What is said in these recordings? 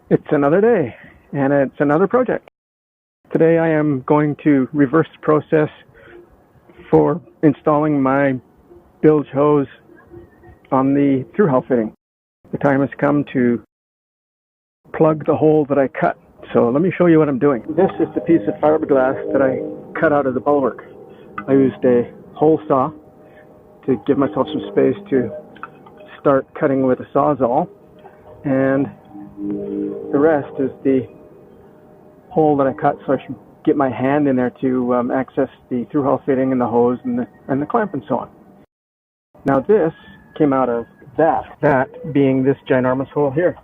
It's another day, and it's another project. Today I am going to reverse the process for installing my bilge hose on the through-hull fitting. The time has come to plug the hole that I cut. So let me show you what I'm doing. This is the piece of fiberglass that I cut out of the bulwark. I used a hole saw to give myself some space to start cutting with a sawzall, and the rest is the hole that I cut, so I should get my hand in there to access the through-hull fitting and the hose and the clamp and so on. Now this came out of that being this ginormous hole here.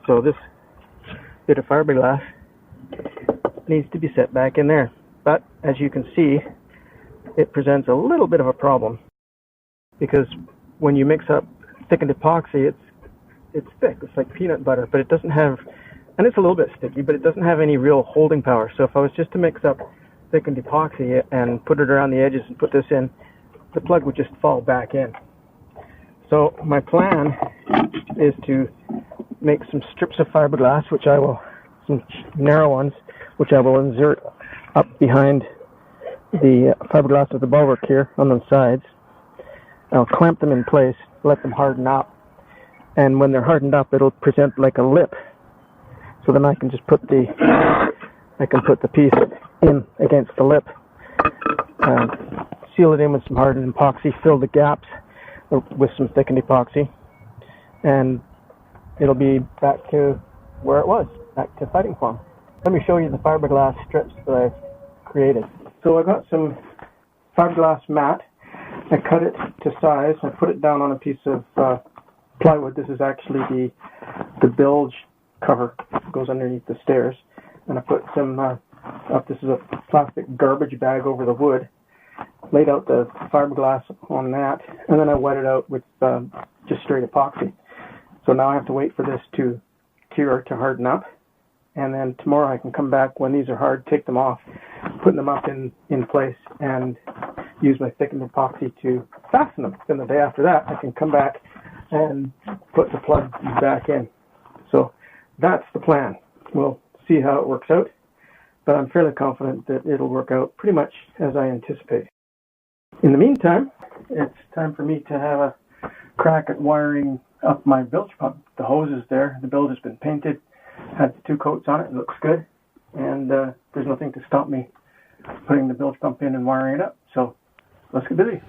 So this bit of fiberglass needs to be set back in there. But as you can see, it presents a little bit of a problem, because when you mix up thickened epoxy, it's thick. It's like peanut butter, but it doesn't have, and it's a little bit sticky, but it doesn't have any real holding power. So if I was just to mix up thickened epoxy and put it around the edges and put this in, the plug would just fall back in. So my plan is to make some strips of fiberglass, some narrow ones, which I will insert up behind the fiberglass of the bulwark here on the sides. I'll clamp them in place, let them harden up, and when they're hardened up, it'll present like a lip. So then I can just put the piece in against the lip, seal it in with some hardened epoxy, fill the gaps with some thickened epoxy, and it'll be back to where it was, back to fighting form. Let me show you the fiberglass strips that I've created. So I got some fiberglass mat. I cut it to size. I put it down on a piece of plywood. This is actually the bilge cover. It goes underneath the stairs. And I put some this is a plastic garbage bag over the wood. Laid out the fiberglass on that, and then I wet it out with just straight epoxy. So now I have to wait for this to cure, to harden up, and then tomorrow I can come back when these are hard, take them off, put them up in place, and use my thickened epoxy to fasten them. Then the day after that I can come back and put the plug back in. So that's the plan. We'll see how it works out, but I'm fairly confident that it'll work out pretty much as I anticipate. In the meantime, it's time for me to have a crack at wiring up my bilge pump. The hose is there, the bilge has been painted, had 2 coats on it, looks good, and there's nothing to stop me putting the bilge pump in and wiring it up. So let's get busy.